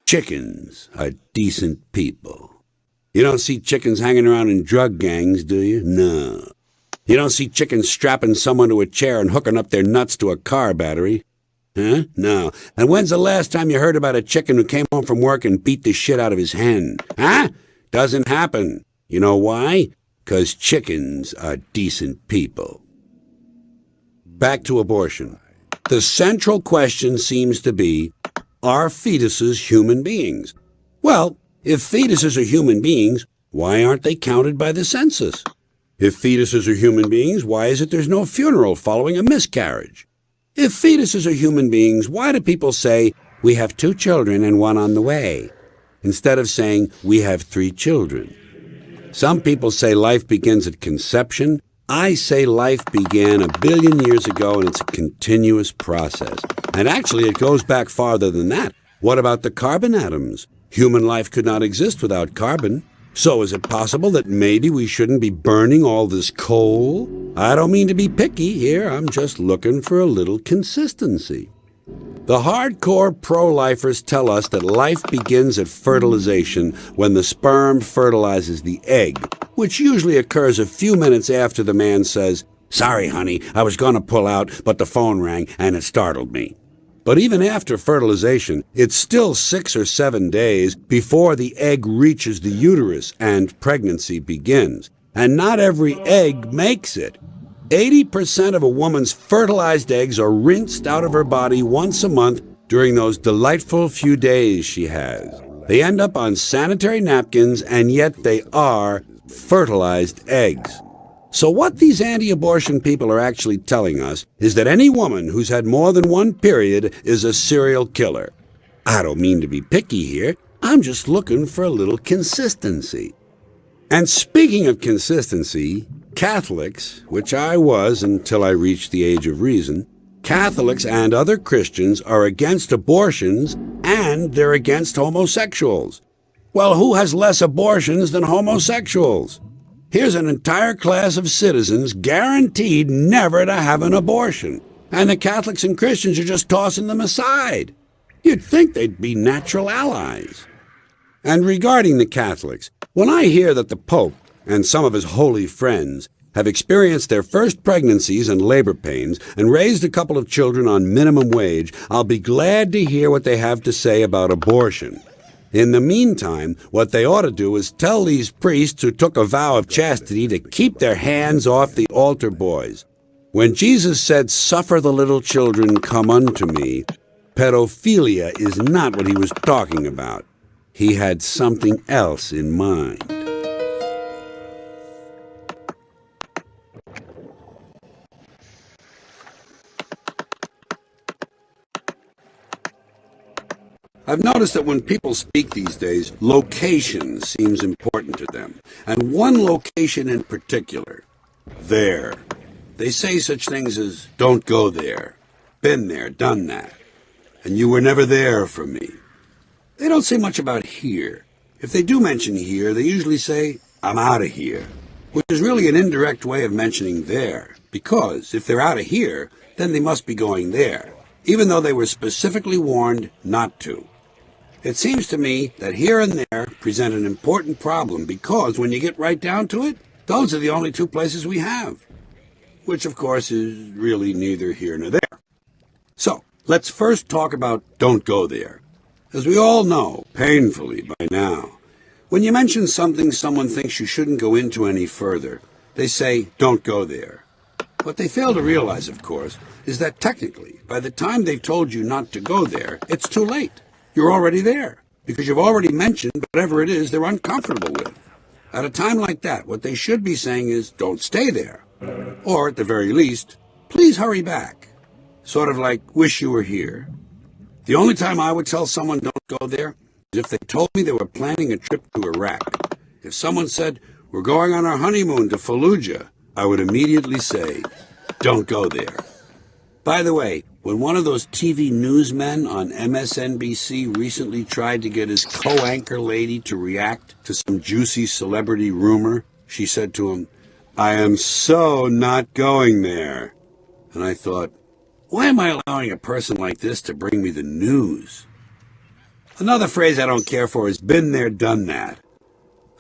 Chickens are decent people. You don't see chickens hanging around in drug gangs, do you? No. You don't see chickens strapping someone to a chair and hooking up their nuts to a car battery. Huh? No. And when's the last time you heard about a chicken who came home from work and beat the shit out of his hen? Huh? Doesn't happen. You know why? 'Cause chickens are decent people. Back to abortion. The central question seems to be, are fetuses human beings? Well, if fetuses are human beings, why aren't they counted by the census? If fetuses are human beings, why is it there's no funeral following a miscarriage? If fetuses are human beings, why do people say, we have 2 children and 1 on the way, instead of saying, we have 3 children? Some people say life begins at conception. I say life began 1 billion years ago and it's a continuous process. And actually it goes back farther than that. What about the carbon atoms? Human life could not exist without carbon. So is it possible that maybe we shouldn't be burning all this coal? I don't mean to be picky here, I'm just looking for a little consistency. The hardcore pro-lifers tell us that life begins at fertilization when the sperm fertilizes the egg, which usually occurs a few minutes after the man says, "Sorry, honey, I was going to pull out, but the phone rang and it startled me." But even after fertilization, it's still 6 or 7 days before the egg reaches the uterus and pregnancy begins. And not every egg makes it. 80% of a woman's fertilized eggs are rinsed out of her body once a month during those delightful few days she has. They end up on sanitary napkins, and yet they are fertilized eggs. So what these anti-abortion people are actually telling us is that any woman who's had more than 1 period is a serial killer. I don't mean to be picky here. I'm just looking for a little consistency. And speaking of consistency, Catholics, which I was until I reached the age of reason, Catholics and other Christians are against abortions and they're against homosexuals. Well, who has less abortions than homosexuals? Here's an entire class of citizens guaranteed never to have an abortion, and the Catholics and Christians are just tossing them aside. You'd think they'd be natural allies. And regarding the Catholics, when I hear that the Pope and some of his holy friends have experienced their first pregnancies and labor pains and raised a couple of children on minimum wage, I'll be glad to hear what they have to say about abortion. In the meantime, what they ought to do is tell these priests who took a vow of chastity to keep their hands off the altar boys. When Jesus said, "Suffer the little children come unto me," pedophilia is not what he was talking about. He had something else in mind. I've noticed that when people speak these days, location seems important to them, and one location in particular, there. They say such things as, "Don't go there," "Been there, done that," and "You were never there for me." They don't say much about here. If they do mention here, they usually say, "I'm out of here," which is really an indirect way of mentioning there, because if they're out of here, then they must be going there, even though they were specifically warned not to. It seems to me that here and there present an important problem because when you get right down to it, those are the only 2 places we have, which of course is really neither here nor there. So let's first talk about don't go there. As we all know, painfully by now, when you mention something someone thinks you shouldn't go into any further, they say don't go there. What they fail to realize, of course, is that technically, by the time they've told you not to go there, it's too late. You're already there, because you've already mentioned whatever it is they're uncomfortable with. At a time like that, what they should be saying is, don't stay there. Or, at the very least, please hurry back. Sort of like, wish you were here. The only time I would tell someone don't go there is if they told me they were planning a trip to Iraq. If someone said, we're going on our honeymoon to Fallujah, I would immediately say, don't go there. By the way, when one of those TV newsmen on MSNBC recently tried to get his co-anchor lady to react to some juicy celebrity rumor, she said to him, "I am so not going there." And I thought, why am I allowing a person like this to bring me the news? Another phrase I don't care for is been there, done that.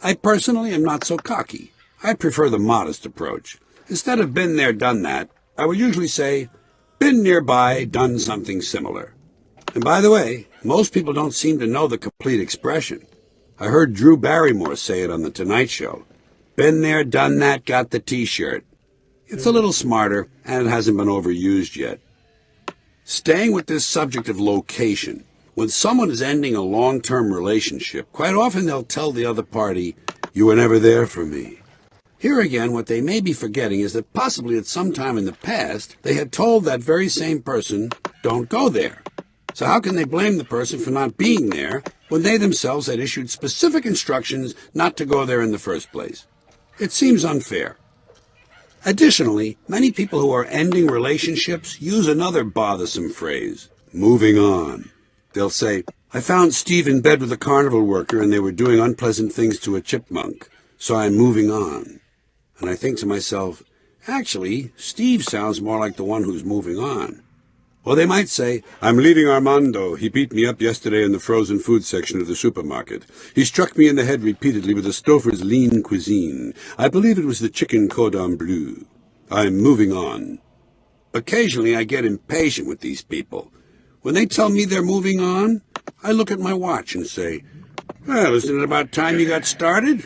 I personally am not so cocky. I prefer the modest approach. Instead of been there, done that, I would usually say, been nearby, done something similar. And by the way, most people don't seem to know the complete expression. I heard Drew Barrymore say it on The Tonight Show. Been there, done that, got the T-shirt. It's a little smarter, and it hasn't been overused yet. Staying with this subject of location, when someone is ending a long-term relationship, quite often they'll tell the other party, "You were never there for me." Here again, what they may be forgetting is that possibly at some time in the past, they had told that very same person, "Don't go there." So how can they blame the person for not being there when they themselves had issued specific instructions not to go there in the first place? It seems unfair. Additionally, many people who are ending relationships use another bothersome phrase, moving on. They'll say, "I found Steve in bed with a carnival worker and they were doing unpleasant things to a chipmunk, so I'm moving on." And I think to myself, actually, Steve sounds more like the one who's moving on. Or they might say, "I'm leaving Armando. He beat me up yesterday in the frozen food section of the supermarket. He struck me in the head repeatedly with a Stouffer's lean cuisine. I believe it was the chicken cordon bleu. I'm moving on." Occasionally I get impatient with these people. When they tell me they're moving on, I look at my watch and say, "Well, isn't it about time you got started?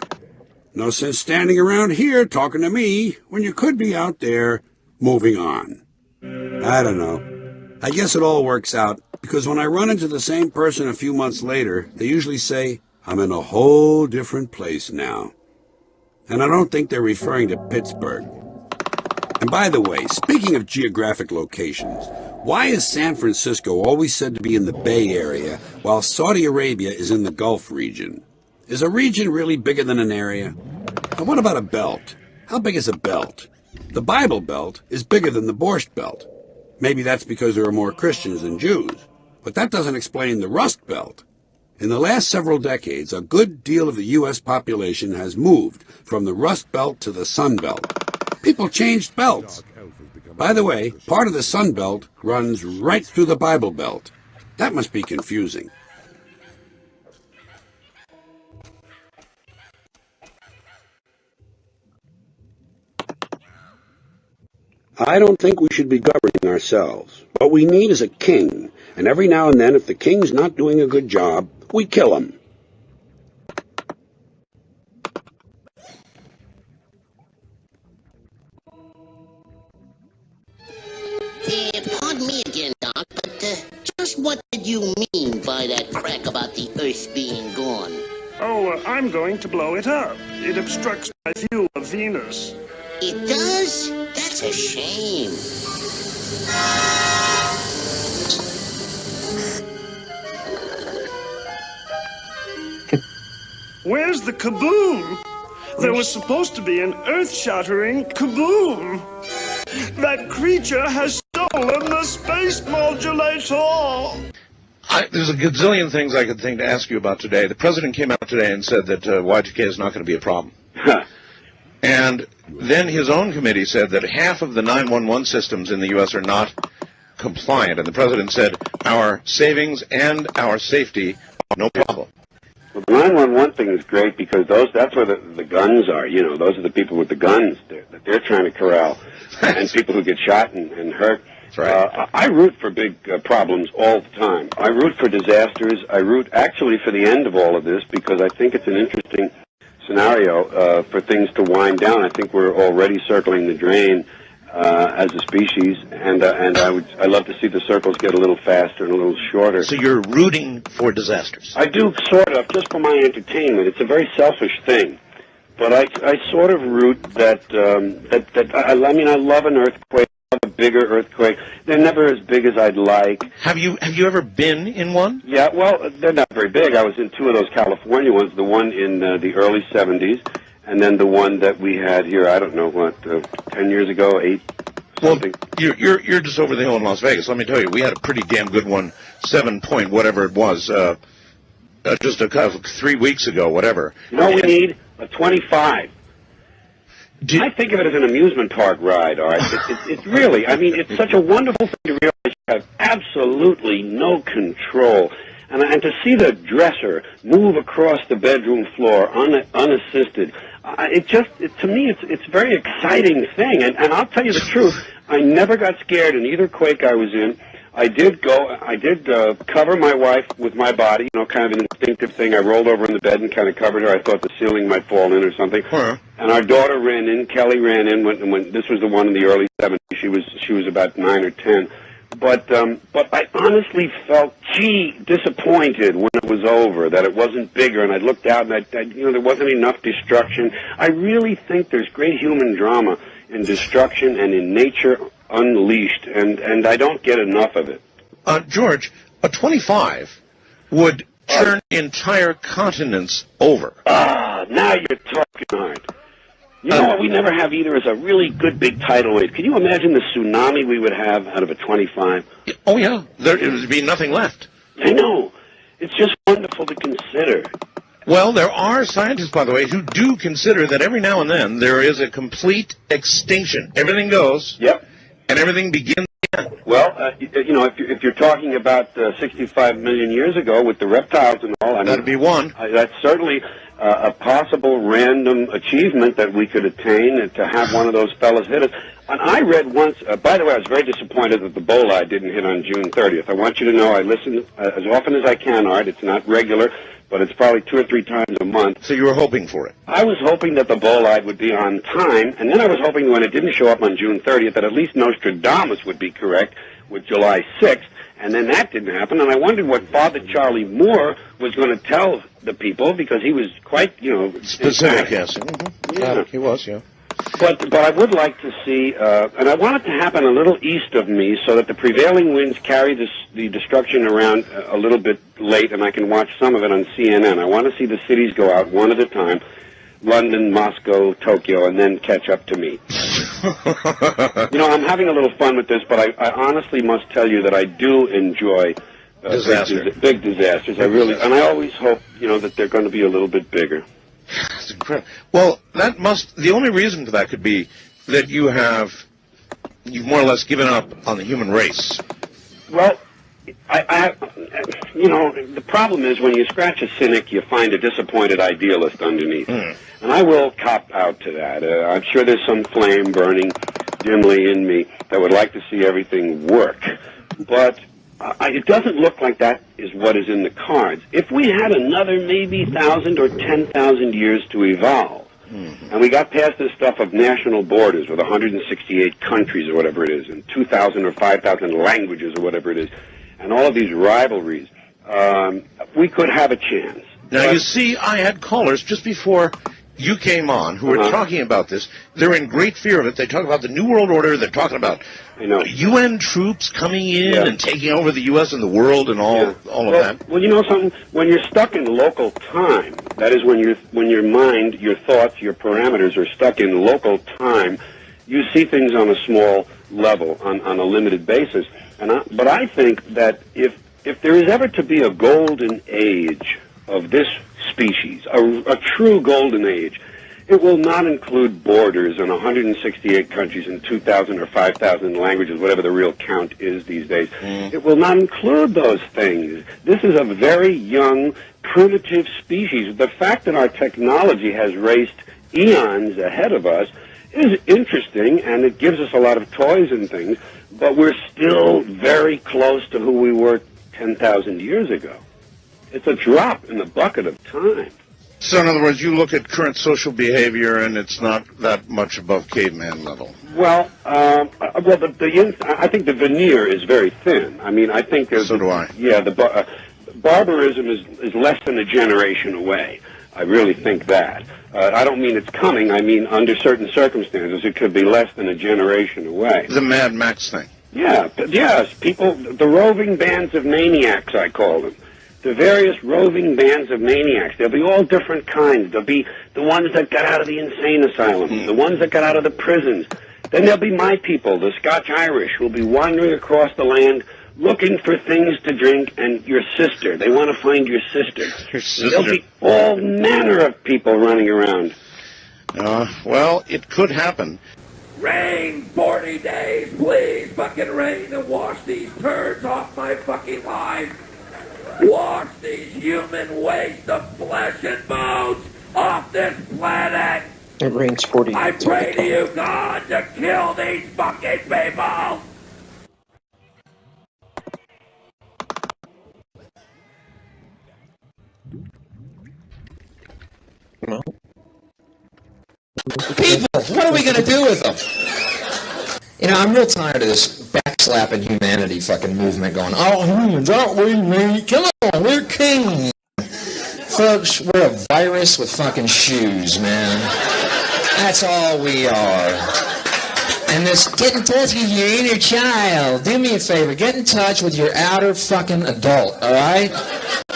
No sense standing around here talking to me when you could be out there moving on." I don't know. I guess it all works out, because when I run into the same person a few months later, they usually say, "I'm in a whole different place now." And I don't think they're referring to Pittsburgh. And by the way, speaking of geographic locations, why is San Francisco always said to be in the Bay Area, while Saudi Arabia is in the Gulf region? Is a region really bigger than an area? And what about a belt? How big is a belt? The Bible Belt is bigger than the Borscht Belt. Maybe that's because there are more Christians than Jews. But that doesn't explain the Rust Belt. In the last several decades, a good deal of the U.S. population has moved from the Rust Belt to the Sun Belt. People changed belts. By the way, part of the Sun Belt runs right through the Bible Belt. That must be confusing. I don't think we should be governing ourselves. What we need is a king, and every now and then, if the king's not doing a good job, we kill him. Pardon me again, Doc, but just what did you mean by that crack about the Earth being gone? Oh, I'm going to blow it up. It obstructs my view of Venus. It does? That's a shame. Where's the kaboom? There was supposed to be an earth-shattering kaboom. That creature has stolen the space modulator. There's a gazillion things I could think to ask you about today. The president came out today and said that Y2K is not going to be a problem. And then his own committee said that half of the 911 systems in the U.S. are not compliant. And the president said, our savings and our safety, no problem. Well, the 911 thing is great because that's where the guns are. You know, those are the people with the guns that they're trying to corral, and people who get shot and hurt. That's right. I root for big problems all the time. I root for disasters. I root actually for the end of all of this because I think it's an interesting scenario for things to wind down. I think we're already circling the drain as a species, and I love to see the circles get a little faster and a little shorter. So you're rooting for disasters? I do, sort of, just for my entertainment. It's a very selfish thing, but I sort of root that I mean, I love an earthquake, I love a bigger earthquake. They're never as big as I'd like. Have you ever been in one? Yeah, well, they're not very big. I was in two of those California ones, the one in the early 70s, and then the one that we had here, I don't know, 10 years ago, 8, something. Well, you're just over the hill in Las Vegas. Let me tell you, we had a pretty damn good one, 7 point, whatever it was, just 3 weeks ago, whatever. You know what we need? A 25. I think of it as an amusement park ride, all right? It's really, I mean, it's such a wonderful thing to realize you have absolutely no control. And to see the dresser move across the bedroom floor unassisted, to me, it's a very exciting thing. And I'll tell you the truth, I never got scared in either quake I was in. I did cover my wife with my body, kind of an instinctive thing. I rolled over in the bed and kind of covered her. I thought the ceiling might fall in or something. Huh. And our daughter ran in. Kelly ran in when this was the one in the early 70s. She was about 9 or 10. But I honestly felt, disappointed when it was over, that it wasn't bigger. And I looked out and there wasn't enough destruction. I really think there's great human drama in destruction and in nature unleashed, and I don't get enough of it. George, a 25 would turn entire continents over. Now you're talking hard. You know what we never have either is a really good big tidal wave. Can you imagine the tsunami we would have out of a 25? Oh, yeah. There would be nothing left. I know. It's just wonderful to consider. Well, there are scientists, by the way, who do consider that every now and then there is a complete extinction. Everything goes. Yep. And everything begins again. Well, if you're talking about 65 million years ago with the reptiles and all, That'd be one. That's certainly a possible random achievement that we could attain, to have one of those fellas hit us. And I read once, by the way, I was very disappointed that the bolide didn't hit on June 30th. I want you to know I listen as often as I can, Art. It's not regular, but it's probably 2 or 3 times a month. So you were hoping for it? I was hoping that the bolide would be on time, and then I was hoping when it didn't show up on June 30th that at least Nostradamus would be correct with July 6th, and then that didn't happen, and I wondered what Father Charlie Moore was going to tell the people, because he was quite, specific, yes. Mm-hmm. Yeah. He was, yeah. But I would like to see, and I want it to happen a little east of me so that the prevailing winds carry the destruction around a little bit late, and I can watch some of it on CNN. I want to see the cities go out one at a time, London, Moscow, Tokyo, and then catch up to me. I'm having a little fun with this, but I honestly must tell you that I do enjoy big disasters. I really, and I always hope, that they're going to be a little bit bigger. That's incredible. Well, the only reason for that could be that you've more or less given up on the human race. Well, the problem is when you scratch a cynic, you find a disappointed idealist underneath. And I will cop out to that. I'm sure there's some flame burning dimly in me that would like to see everything work. But it doesn't look like that is what is in the cards. If we had another maybe 1,000 or 10,000 years to evolve, and we got past this stuff of national borders with 168 countries or whatever it is, and 2,000 or 5,000 languages or whatever it is, and all of these rivalries, we could have a chance. Now, you see, I had callers just before you came on who were talking about this. They're in great fear of it. They talk about the New World Order. They're talking about UN troops coming in and taking over the U.S. and the world and all of that. Well, you know something? When you're stuck in local time, that is when your mind, your thoughts, your parameters are stuck in local time, you see things on a small level, on a limited basis. But I think that if there is ever to be a golden age of this species, a true golden age, it will not include borders in 168 countries and 2,000 or 5,000 languages, whatever the real count is these days. It will not include those things. This is a very young, primitive species. The fact that our technology has raced eons ahead of us is interesting, and it gives us a lot of toys and things, but we're still very close to who we were 10,000 years ago. It's a drop in the bucket of time. So, in other words, you look at current social behavior, and it's not that much above caveman level. Well, I think the veneer is very thin. I mean, I think there's... So do I. Yeah, barbarism is less than a generation away. I really think that. I don't mean it's coming. I mean, under certain circumstances, it could be less than a generation away. The Mad Max thing. Yeah, yes, people, the roving bands of maniacs, I call them. The various roving bands of maniacs. There'll be all different kinds. There'll be the ones that got out of the insane asylum, the ones that got out of the prisons. Then there'll be my people, the Scotch-Irish, who'll be wandering across the land looking for things to drink, and your sister. They want to find your sister. Your sister. There'll be all manner of people running around. Well, it could happen. Rain 40 days, please fucking rain and wash these turds off my fucking life. Wash these human waste of flesh and bones off this planet! It rains 40 I minutes all the pray to time. you, God, to kill these fucking people! No. People, what are we going to do with them? You know, I'm real tired of this backslapping humanity fucking movement going, oh, humans, aren't we meat? Come on, we're kings. Folks, we're a virus with fucking shoes, man. That's all we are. And this, get in touch with your inner child. Do me a favor, get in touch with your outer fucking adult, all right?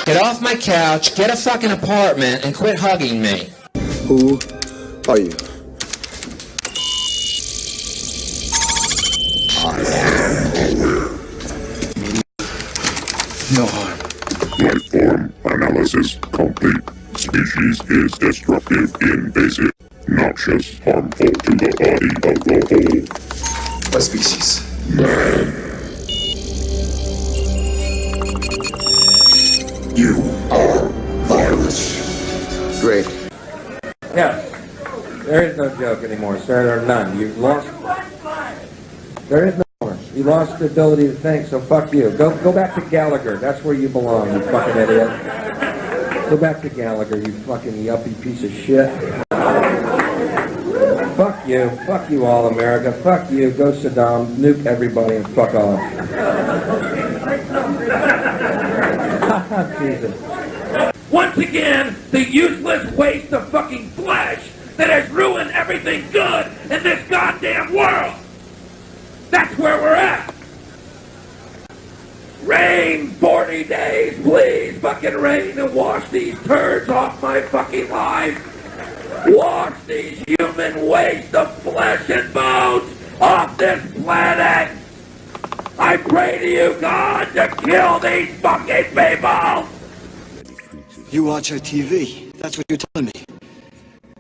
Get off my couch, get a fucking apartment, and quit hugging me. Who are you? No harm. Life form analysis complete. Species is destructive, invasive, noxious, harmful to the body of the whole. What species? Man. You are virus. Great. Yes. There is no joke anymore, sir. There are none. You've lost. There is no more. You lost the ability to think, so fuck you. Go back to Gallagher. That's where you belong, you fucking idiot. Go back to Gallagher, you fucking yuppie piece of shit. Fuck you. Fuck you all, America. Fuck you. Go Saddam. Nuke everybody and fuck off. Jesus. Once again, the useless waste of fucking flesh that has ruined everything good in this goddamn world! That's where we're at! Rain 40 days, please fucking rain and wash these turds off my fucking life! Wash these human waste of flesh and bones off this planet! I pray to you, God, to kill these fucking people! You watch our TV. That's what you're telling me.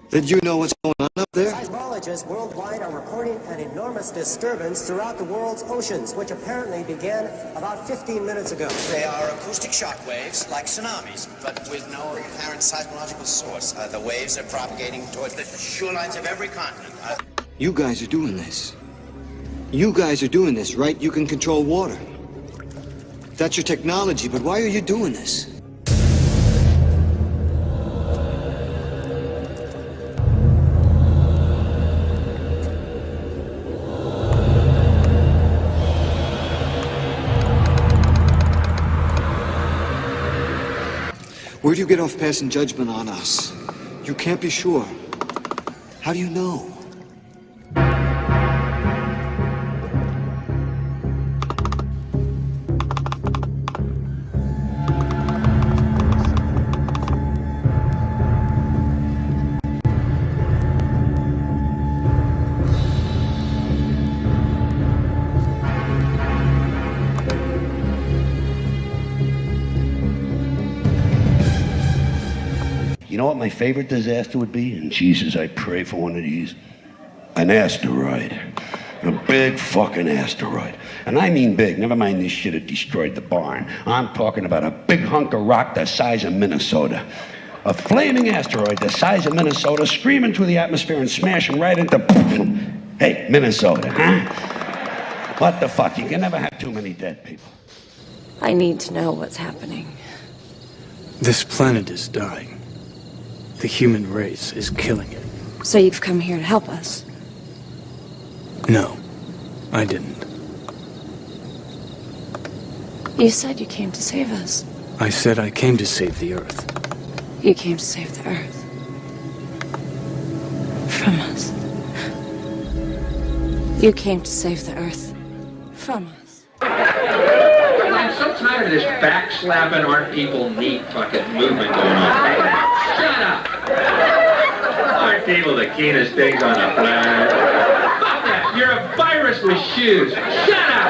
Did you know what's going on up there? Seismologists worldwide are reporting an enormous disturbance throughout the world's oceans, which apparently began about 15 minutes ago. They are acoustic shock waves, like tsunamis, but with no apparent seismological source. The waves are propagating towards the shorelines of every continent. You guys are doing this. You guys are doing this, right? You can control water. That's your technology, but why are you doing this? Where do you get off passing judgment on us? You can't be sure. How do you know? You know what my favorite disaster would be? And Jesus, I pray for one of these. An asteroid. A big fucking asteroid. And I mean big. Never mind this shit that destroyed the barn. I'm talking about a big hunk of rock the size of Minnesota. A flaming asteroid the size of Minnesota screaming through the atmosphere and smashing right into... Hey, Minnesota, huh? What the fuck? You can never have too many dead people. I need to know what's happening. This planet is dying. The human race is killing it. So you've come here to help us? No, I didn't. You said you came to save us. I said I came to save the Earth. You came to save the Earth. From us. You came to save the Earth. From us. I'm so tired of this backslapping aren't people neat fucking movement going on. Shut up! Aren't people the keenest things on the planet? Fuck that! You're a virus with shoes! Shut up!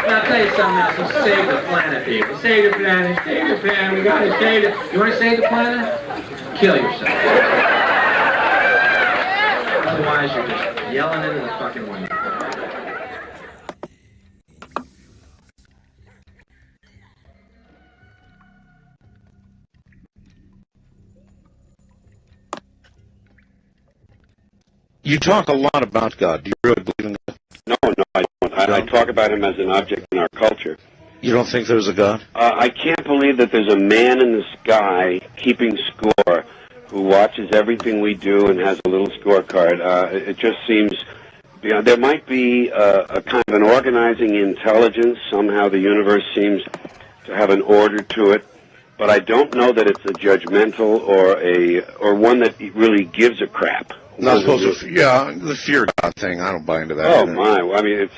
Now I'll tell you something else. Let's save the planet, people. Save the planet. Save the planet. We gotta save it. You wanna save the planet? Kill yourself. Otherwise, you're just yelling into the fucking window. You talk a lot about God. Do you really believe in God? No, I don't. I talk about him as an object in our culture. You don't think there's a God? I can't believe that there's a man in the sky keeping score who watches everything we do and has a little scorecard. It just seems, there might be a kind of an organizing intelligence. Somehow the universe seems to have an order to it, but I don't know that it's a judgmental or one that really gives a crap. Not supposed to. Yeah, the fear God thing. I don't buy into that. Oh either. my! I mean,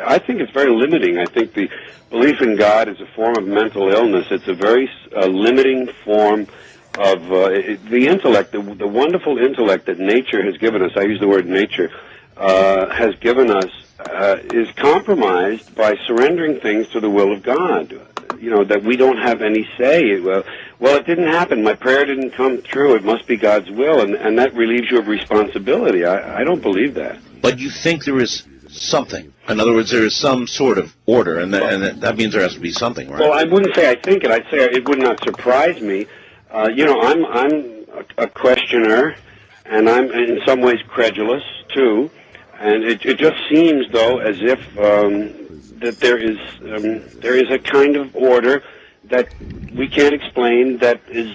I think it's very limiting. I think the belief in God is a form of mental illness. It's a very limiting form of the intellect, the wonderful intellect that nature has given us. I use the word nature has given us is compromised by surrendering things to the will of God. You know, that we don't have any say. Well, it didn't happen. My prayer didn't come through. It must be God's will, and that relieves you of responsibility. I don't believe that. But you think there is something. In other words, there is some sort of order, and that means there has to be something, right? Well, I wouldn't say I think it. I'd say it would not surprise me. You know, I'm a questioner, and I'm in some ways credulous too. And it just seems, though, as if that there is a kind of order that we can't explain that is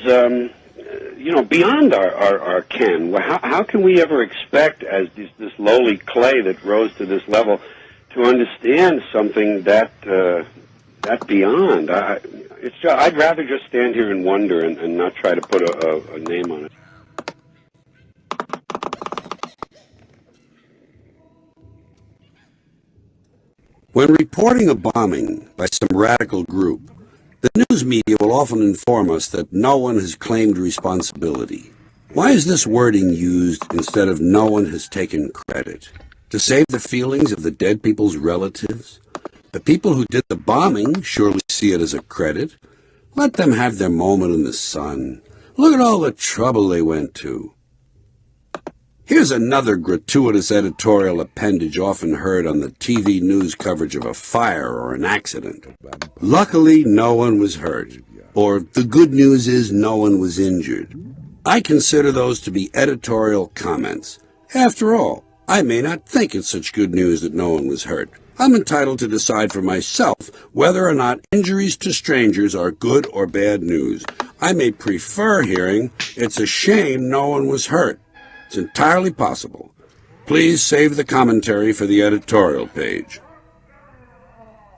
you know, beyond our ken. How can we ever expect, as this lowly clay that rose to this level, to understand something that beyond? I'd rather just stand here and wonder and not try to put a name on it. When reporting a bombing by some radical group, the news media will often inform us that no one has claimed responsibility. Why is this wording used instead of no one has taken credit? To save the feelings of the dead people's relatives? The people who did the bombing surely see it as a credit. Let them have their moment in the sun. Look at all the trouble they went to. Here's another gratuitous editorial appendage often heard on the TV news coverage of a fire or an accident. Luckily, no one was hurt. Or, the good news is no one was injured. I consider those to be editorial comments. After all, I may not think it's such good news that no one was hurt. I'm entitled to decide for myself whether or not injuries to strangers are good or bad news. I may prefer hearing, it's a shame no one was hurt. It's entirely possible. Please save the commentary for the editorial page.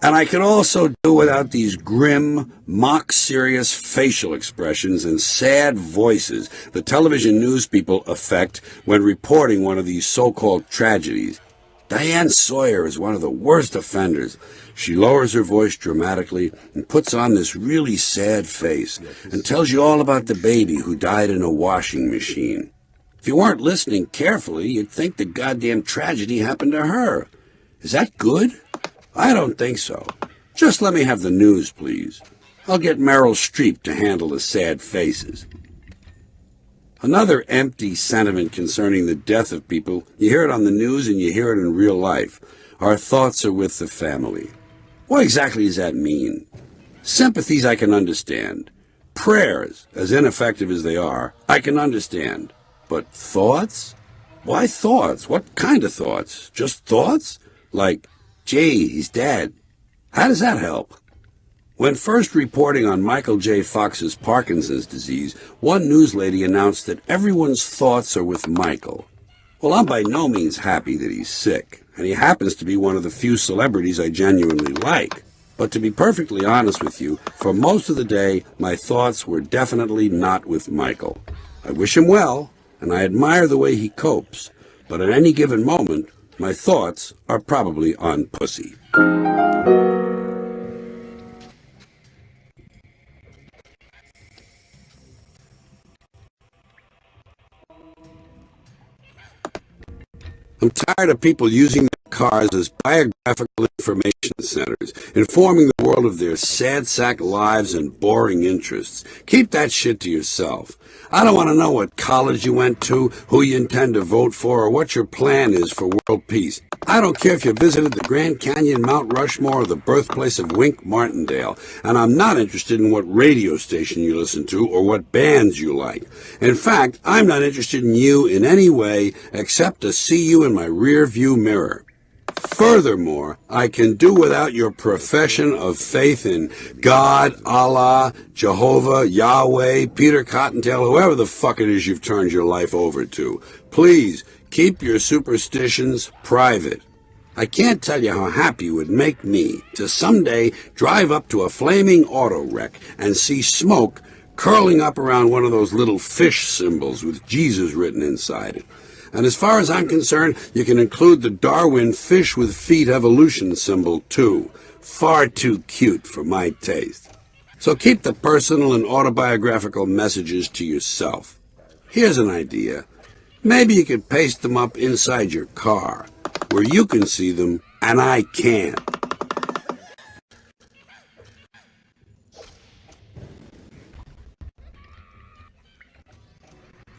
And I can also do without these grim, mock-serious facial expressions and sad voices the television news people affect when reporting one of these so-called tragedies. Diane Sawyer is one of the worst offenders. She lowers her voice dramatically and puts on this really sad face and tells you all about the baby who died in a washing machine. If you weren't listening carefully, you'd think the goddamn tragedy happened to her. Is that good? I don't think so. Just let me have the news, please. I'll get Meryl Streep to handle the sad faces. Another empty sentiment concerning the death of people, you hear it on the news and you hear it in real life. Our thoughts are with the family. What exactly does that mean? Sympathies I can understand. Prayers, as ineffective as they are, I can understand. But thoughts? Why thoughts? What kind of thoughts? Just thoughts? Like, gee, he's dead. How does that help? When first reporting on Michael J. Fox's Parkinson's disease, one news lady announced that everyone's thoughts are with Michael. Well, I'm by no means happy that he's sick, and he happens to be one of the few celebrities I genuinely like. But to be perfectly honest with you, for most of the day, my thoughts were definitely not with Michael. I wish him well, and I admire the way he copes, but at any given moment, my thoughts are probably on pussy. I'm tired of people using their cars as biographical information centers, informing the world of their sad sack lives and boring interests. Keep that shit to yourself. I don't want to know what college you went to, who you intend to vote for, or what your plan is for world peace. I don't care if you visited the Grand Canyon, Mount Rushmore, or the birthplace of Wink Martindale, and I'm not interested in what radio station you listen to or what bands you like. In fact, I'm not interested in you in any way except to see you in my rear view mirror. Furthermore, I can do without your profession of faith in God, Allah, Jehovah, Yahweh, Peter Cottontail, whoever the fuck it is you've turned your life over to. Please, keep your superstitions private. I can't tell you how happy it would make me to someday drive up to a flaming auto wreck and see smoke curling up around one of those little fish symbols with Jesus written inside it. And as far as I'm concerned, you can include the Darwin fish with feet evolution symbol, too. Far too cute for my taste. So keep the personal and autobiographical messages to yourself. Here's an idea. Maybe you could paste them up inside your car, where you can see them and I can't.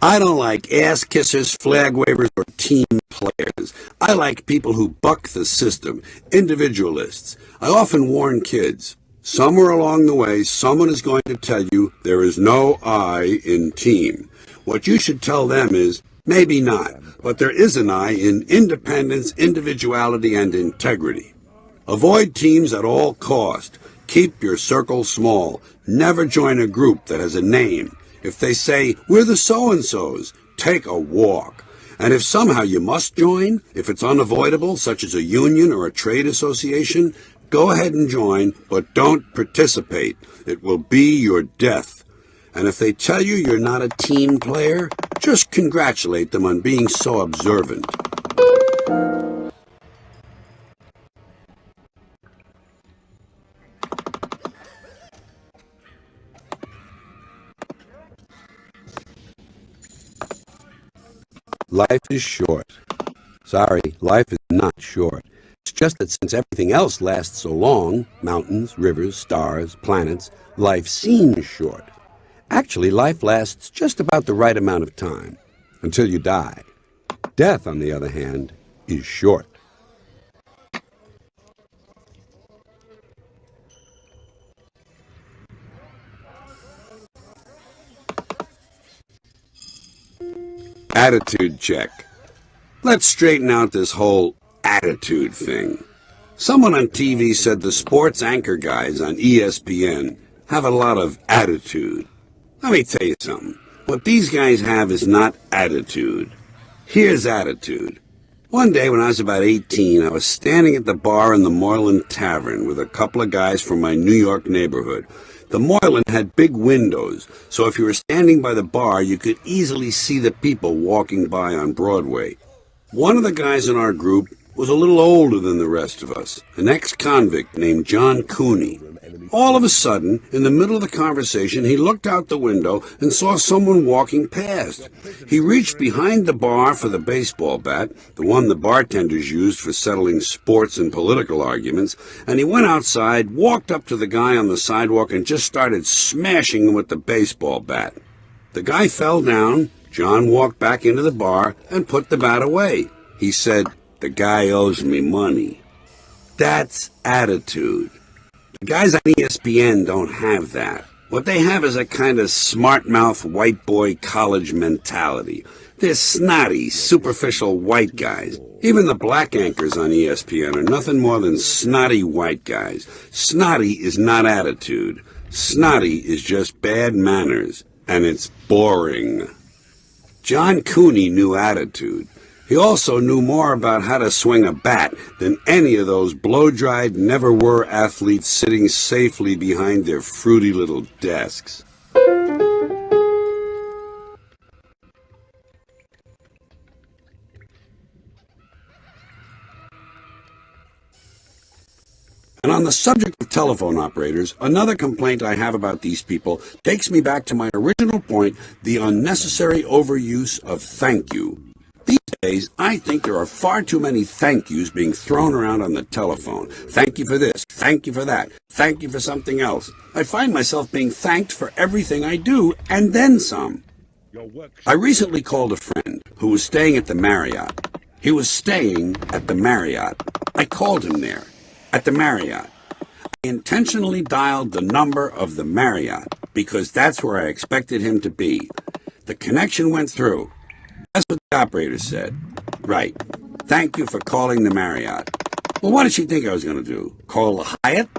I don't like ass-kissers, flag-wavers, or team players. I like people who buck the system, individualists. I often warn kids, somewhere along the way, someone is going to tell you there is no I in team. What you should tell them is, maybe not, but there is an I in independence, individuality, and integrity. Avoid teams at all cost. Keep your circle small. Never join a group that has a name. If they say, we're the so-and-sos, take a walk. And if somehow you must join, if it's unavoidable, such as a union or a trade association, go ahead and join, but don't participate. It will be your death. And if they tell you you're not a team player, just congratulate them on being so observant. Life is short. Sorry, life is not short. It's just that since everything else lasts so long, mountains, rivers, stars, planets, life seems short. Actually, life lasts just about the right amount of time, until you die. Death, on the other hand, is short. Attitude check. Let's straighten out this whole attitude thing. Someone on TV said the sports anchor guys on ESPN have a lot of attitude. Let me tell you something. What these guys have is not attitude. Here's attitude. One day when I was about 18, I was standing at the bar in the Moreland Tavern with a couple of guys from my New York neighborhood. The Moreland had big windows, so if you were standing by the bar, you could easily see the people walking by on Broadway. One of the guys in our group was a little older than the rest of us, an ex-convict named John Cooney. All of a sudden, in the middle of the conversation, he looked out the window and saw someone walking past. He reached behind the bar for the baseball bat, the one the bartenders used for settling sports and political arguments, and he went outside, walked up to the guy on the sidewalk, and just started smashing him with the baseball bat. The guy fell down. John walked back into the bar and put the bat away. He said, "The guy owes me money." That's attitude. The guys on ESPN don't have that. What they have is a kind of smart-mouth white boy college mentality. They're snotty, superficial white guys. Even the black anchors on ESPN are nothing more than snotty white guys. Snotty is not attitude. Snotty is just bad manners, and it's boring. John Cooney knew attitude. He also knew more about how to swing a bat than any of those blow-dried, never-were athletes sitting safely behind their fruity little desks. And on the subject of telephone operators, another complaint I have about these people takes me back to my original point, the unnecessary overuse of thank you. These days, I think there are far too many thank yous being thrown around on the telephone. Thank you for this, thank you for that, thank you for something else. I find myself being thanked for everything I do, and then some. I recently called a friend who was staying at the Marriott. He was staying at the Marriott. I called him there, at the Marriott. I intentionally dialed the number of the Marriott because that's where I expected him to be. The connection went through. That's what the operator said. Right. Thank you for calling the Marriott. Well, what did she think I was going to do? Call the Hyatt?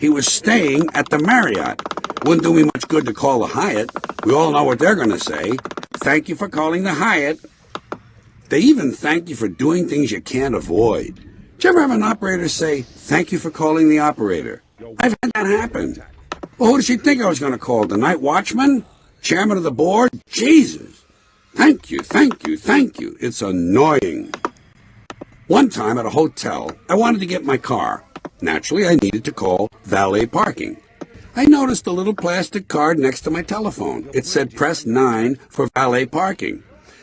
He was staying at the Marriott. Wouldn't do me much good to call the Hyatt. We all know what they're going to say. Thank you for calling the Hyatt. They even thank you for doing things you can't avoid. Did you ever have an operator say, thank you for calling the operator? I've had that happen. Well, who did she think I was going to call? The night watchman? Chairman of the board? Jesus. Thank you, thank you, thank you. It's annoying. One time at a hotel, I wanted to get my car. Naturally, I needed to call valet parking. I noticed a little plastic card next to my telephone. It said press 9 for valet parking.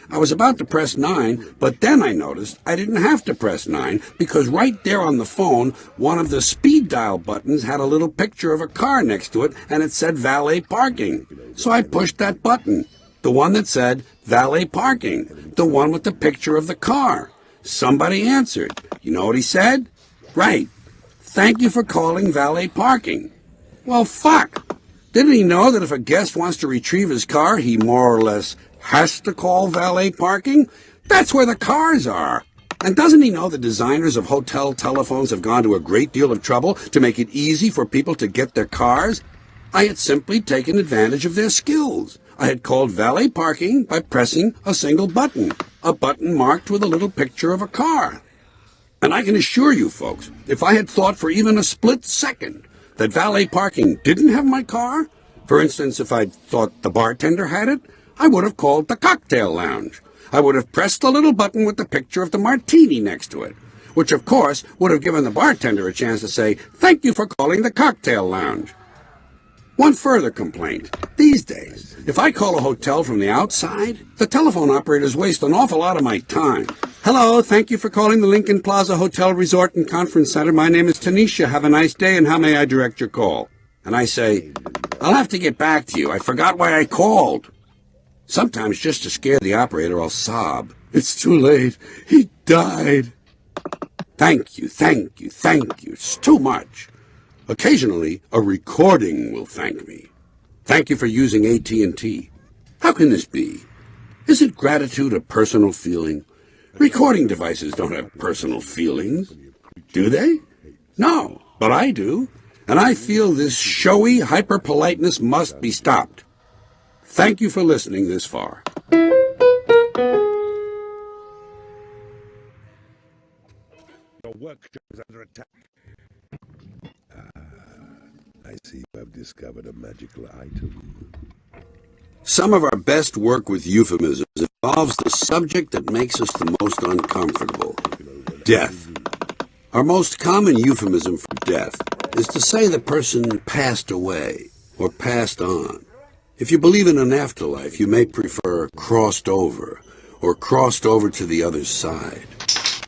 I was about to press 9, but then I noticed I didn't have to press 9 because right there on the phone, one of the speed dial buttons had a little picture of a car next to it, and it said valet parking. So I pushed that button, the one that said valet parking, the one with the picture of the car. Somebody answered. You know what he said? Right. Thank you for calling valet parking. Well, fuck. Didn't he know that if a guest wants to retrieve his car, he more or less has to call valet parking? That's where the cars are. And doesn't he know the designers of hotel telephones have gone to a great deal of trouble to make it easy for people to get their cars? I had simply taken advantage of their skills. I had called valet parking by pressing a single button, a button marked with a little picture of a car. And I can assure you, folks, if I had thought for even a split second that valet parking didn't have my car, for instance, if I'd thought the bartender had it, I would have called the cocktail lounge. I would have pressed the little button with the picture of the martini next to it, which of course would have given the bartender a chance to say, thank you for calling the cocktail lounge. One further complaint. These days, if I call a hotel from the outside, the telephone operators waste an awful lot of my time. Hello, thank you for calling the Lincoln Plaza Hotel Resort and Conference Center. My name is Tanisha. Have a nice day, and how may I direct your call? And I say, I'll have to get back to you. I forgot why I called. Sometimes just to scare the operator, I'll sob. It's too late. He died. Thank you, thank you, thank you. It's too much. Occasionally, a recording will thank me. Thank you for using AT&T. How can this be? Isn't gratitude a personal feeling? Recording devices don't have personal feelings. Do they? No, but I do. And I feel this showy hyper-politeness must be stopped. Thank you for listening this far. Your workshop is under attack. I see you have discovered a magical item. Some of our best work with euphemisms involves the subject that makes us the most uncomfortable. Death. Our most common euphemism for death is to say the person passed away or passed on. If you believe in an afterlife, you may prefer crossed over or crossed over to the other side.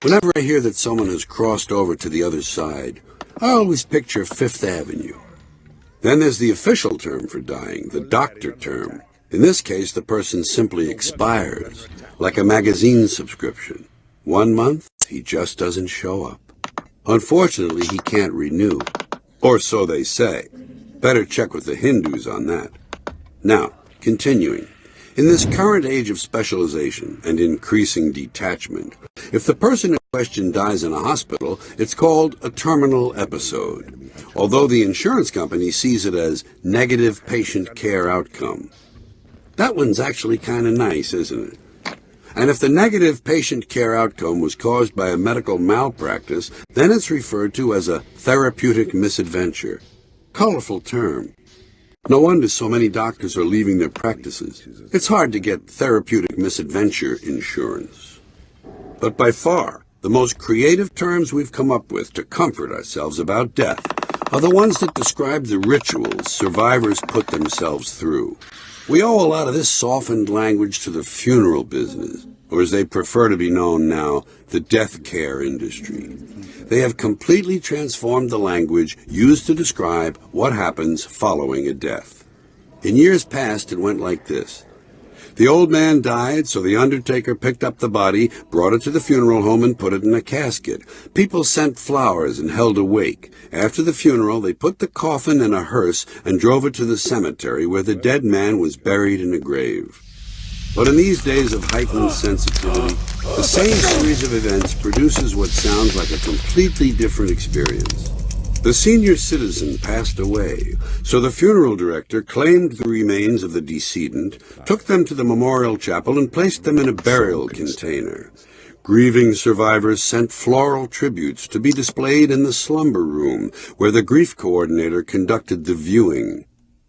Whenever I hear that someone has crossed over to the other side, I always picture Fifth Avenue. Then there's the official term for dying, the doctor term. In this case, the person simply expires, like a magazine subscription. 1 month, he just doesn't show up. Unfortunately, he can't renew. Or so they say. Better check with the Hindus on that. Now, continuing. In this current age of specialization and increasing detachment, if the person in question dies in a hospital, it's called a terminal episode, although the insurance company sees it as negative patient care outcome. That one's actually kind of nice, isn't it? And if the negative patient care outcome was caused by a medical malpractice, then it's referred to as a therapeutic misadventure. Colorful term. No wonder so many doctors are leaving their practices. It's hard to get therapeutic misadventure insurance. But by far, the most creative terms we've come up with to comfort ourselves about death are the ones that describe the rituals survivors put themselves through. We owe a lot of this softened language to the funeral business. or as they prefer to be known now, the death care industry. They have completely transformed the language used to describe what happens following a death. In years past, it went like this. The old man died, so the undertaker picked up the body, brought it to the funeral home, and put it in a casket. People sent flowers and held a wake. After the funeral, they put the coffin in a hearse and drove it to the cemetery where the dead man was buried in a grave. But in these days of heightened sensitivity, the same series of events produces what sounds like a completely different experience. The senior citizen passed away, so the funeral director claimed the remains of the decedent, took them to the memorial chapel, and placed them in a burial container. Grieving survivors sent floral tributes to be displayed in the slumber room, where the grief coordinator conducted the viewing.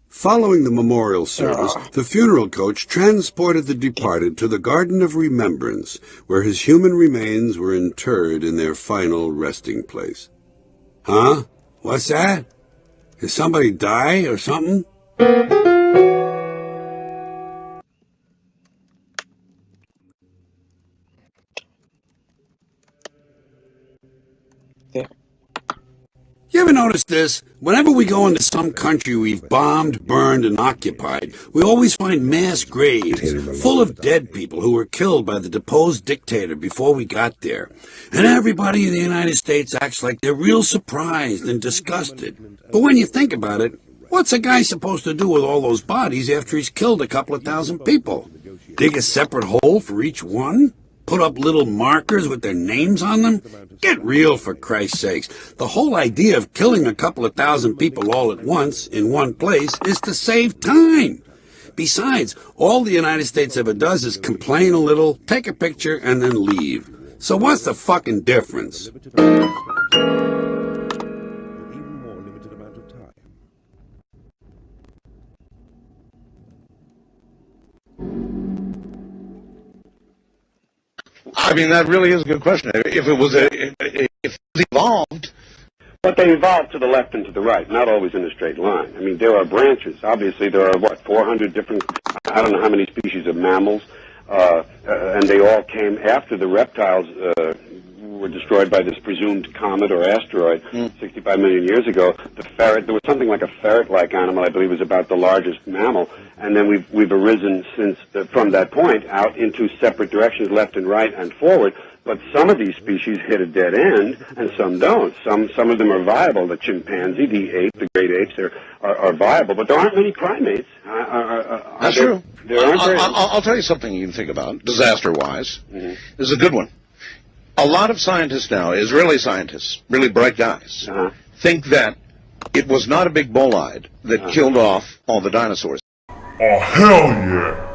Following the memorial service, the funeral coach transported the departed to the Garden of Remembrance, where his human remains were interred in their final resting place. Huh? What's that? Did somebody die or something? You ever notice this? Whenever we go into some country we've bombed, burned, and occupied, we always find mass graves full of dead people who were killed by the deposed dictator before we got there. And everybody in the United States acts like they're real surprised and disgusted. But when you think about it, what's a guy supposed to do with all those bodies after he's killed a couple of thousand people? Dig a separate hole for each one? Put up little markers with their names on them? Get real, for Christ's sakes. The whole idea of killing a couple of thousand people all at once in one place is to save time. Besides, all the United States ever does is complain a little, take a picture, and then leave. So what's the fucking difference? I mean, that really is a good question. If it was evolved. But they evolved to the left and to the right, not always in a straight line. I mean, there are branches. Obviously, there are, 400 different, I don't know how many species of mammals, and they all came after the reptiles were destroyed by this presumed comet or asteroid 65 million years ago. The ferret, there was something like a ferret-like animal, I believe, was about the largest mammal, and then we've arisen since from that point out into separate directions, left and right and forward. But some of these species hit a dead end, and some don't. Some of them are viable. The chimpanzee, the ape, the great apes, are viable. But there aren't many primates. That's true. I'll tell you something you can think about, disaster-wise. This is a good one. A lot of scientists now, Israeli scientists, really bright guys, think that it was not a big bolide that killed off all the dinosaurs. Oh, hell yeah!